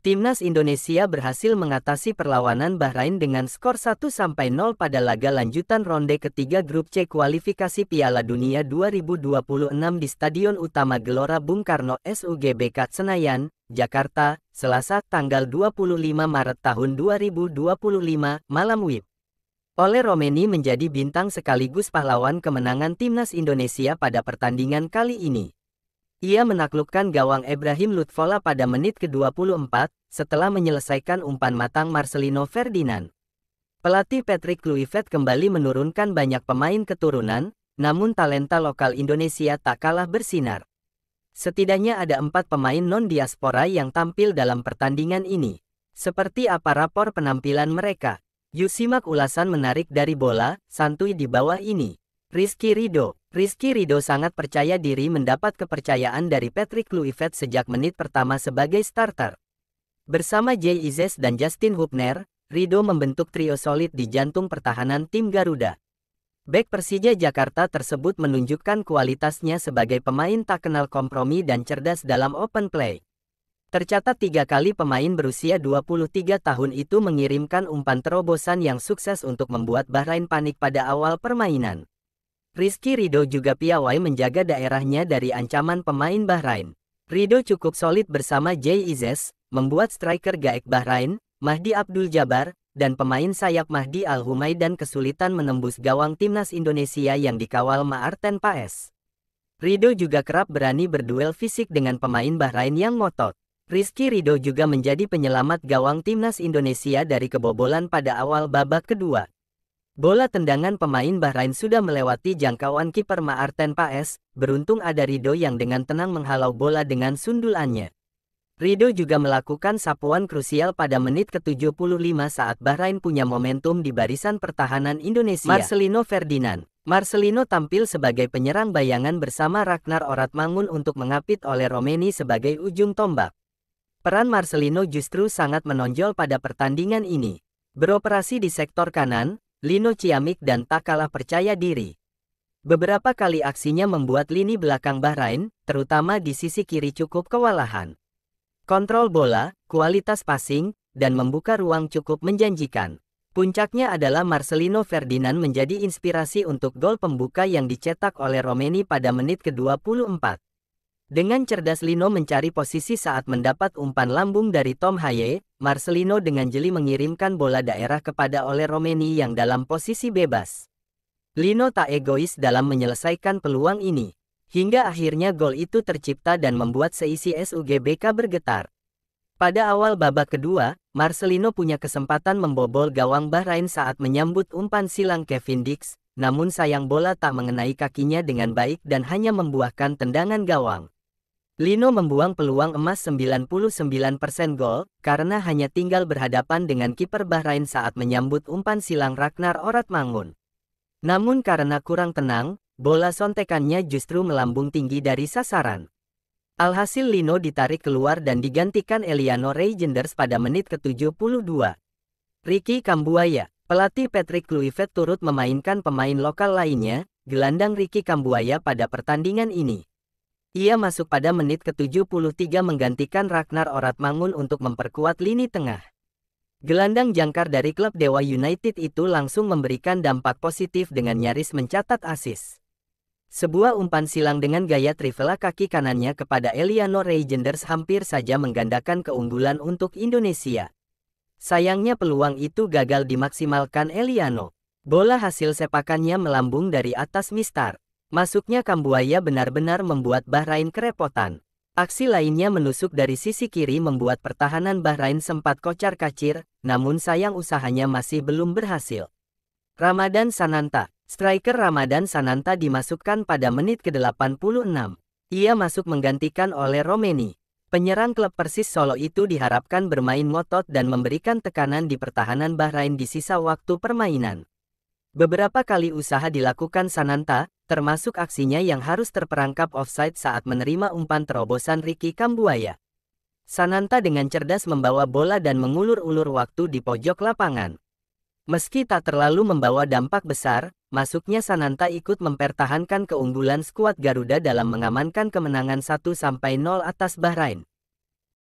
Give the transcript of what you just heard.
Timnas Indonesia berhasil mengatasi perlawanan Bahrain dengan skor 1-0 pada laga lanjutan ronde ketiga Grup C kualifikasi Piala Dunia 2026 di Stadion Utama Gelora Bung Karno SUGBK Senayan, Jakarta, Selasa tanggal 25 Maret tahun 2025, malam WIB. Ole Romeni menjadi bintang sekaligus pahlawan kemenangan Timnas Indonesia pada pertandingan kali ini. Ia menaklukkan gawang Ibrahim Lutfola pada menit ke-24, setelah menyelesaikan umpan matang Marcelino Ferdinand. Pelatih Patrick Kluivert kembali menurunkan banyak pemain keturunan, namun talenta lokal Indonesia tak kalah bersinar. Setidaknya ada 4 pemain non-diaspora yang tampil dalam pertandingan ini. Seperti apa rapor penampilan mereka? Yuk simak ulasan menarik dari Bola Santuy di bawah ini. Rizky Ridho sangat percaya diri mendapat kepercayaan dari Patrick Kluivert sejak menit pertama sebagai starter. Bersama Jay Izzes dan Justin Hubner, Ridho membentuk trio solid di jantung pertahanan tim Garuda. Bek Persija Jakarta tersebut menunjukkan kualitasnya sebagai pemain tak kenal kompromi dan cerdas dalam open play. Tercatat 3 kali pemain berusia 23 tahun itu mengirimkan umpan terobosan yang sukses untuk membuat Bahrain panik pada awal permainan. Rizky Ridho juga piawai menjaga daerahnya dari ancaman pemain Bahrain. Ridho cukup solid bersama Jay Izzes, membuat striker Gaek Bahrain, Mahdi Abdul Jabbar, dan pemain sayap Mahdi Al-Humaidan kesulitan menembus gawang Timnas Indonesia yang dikawal Maarten Paes. Ridho juga kerap berani berduel fisik dengan pemain Bahrain yang ngotot. Rizky Ridho juga menjadi penyelamat gawang Timnas Indonesia dari kebobolan pada awal babak kedua. Bola tendangan pemain Bahrain sudah melewati jangkauan kiper Maarten Paes, beruntung ada Ridho yang dengan tenang menghalau bola dengan sundulannya. Ridho juga melakukan sapuan krusial pada menit ke-75 saat Bahrain punya momentum di barisan pertahanan Indonesia. Marcelino tampil sebagai penyerang bayangan bersama Ragnar Oratmangun untuk mengapit Ole Romeni sebagai ujung tombak. Peran Marcelino justru sangat menonjol pada pertandingan ini. Beroperasi di sektor kanan, Lino ciamik dan tak kalah percaya diri. Beberapa kali aksinya membuat lini belakang Bahrain, terutama di sisi kiri cukup kewalahan. Kontrol bola, kualitas passing, dan membuka ruang cukup menjanjikan. Puncaknya adalah Marcelino Ferdinand menjadi inspirasi untuk gol pembuka yang dicetak oleh Romeni pada menit ke-24. Dengan cerdas Lino mencari posisi saat mendapat umpan lambung dari Tom Haye, Marcelino dengan jeli mengirimkan bola daerah kepada Ole Romeni yang dalam posisi bebas. Lino tak egois dalam menyelesaikan peluang ini. Hingga akhirnya gol itu tercipta dan membuat seisi SUGBK bergetar. Pada awal babak kedua, Marcelino punya kesempatan membobol gawang Bahrain saat menyambut umpan silang Kevin Dix, namun sayang bola tak mengenai kakinya dengan baik dan hanya membuahkan tendangan gawang. Lino membuang peluang emas 99% gol, karena hanya tinggal berhadapan dengan kiper Bahrain saat menyambut umpan silang Ragnar Oratmangun. Namun karena kurang tenang, bola sontekannya justru melambung tinggi dari sasaran. Alhasil Lino ditarik keluar dan digantikan Eliano Reijenders pada menit ke-72. Ricky Kambuaya, pelatih Patrick Kluivert turut memainkan pemain lokal lainnya, gelandang Ricky Kambuaya pada pertandingan ini. Ia masuk pada menit ke-73 menggantikan Ragnar Oratmangun untuk memperkuat lini tengah. Gelandang jangkar dari klub Dewa United itu langsung memberikan dampak positif dengan nyaris mencatat assist. Sebuah umpan silang dengan gaya trivela kaki kanannya kepada Eliano Reijenders hampir saja menggandakan keunggulan untuk Indonesia. Sayangnya peluang itu gagal dimaksimalkan Eliano. Bola hasil sepakannya melambung dari atas mistar. Masuknya Kambuaya benar-benar membuat Bahrain kerepotan. Aksi lainnya menusuk dari sisi kiri membuat pertahanan Bahrain sempat kocar-kacir, namun sayang usahanya masih belum berhasil. Ramadan Sananta, striker Ramadan Sananta dimasukkan pada menit ke-86. Ia masuk menggantikan Ole Romeni. Penyerang klub Persis Solo itu diharapkan bermain ngotot dan memberikan tekanan di pertahanan Bahrain di sisa waktu permainan. Beberapa kali usaha dilakukan Sananta, termasuk aksinya yang harus terperangkap offside saat menerima umpan terobosan Ricky Kambuaya. Sananta dengan cerdas membawa bola dan mengulur-ulur waktu di pojok lapangan. Meski tak terlalu membawa dampak besar, masuknya Sananta ikut mempertahankan keunggulan skuad Garuda dalam mengamankan kemenangan 1-0 atas Bahrain.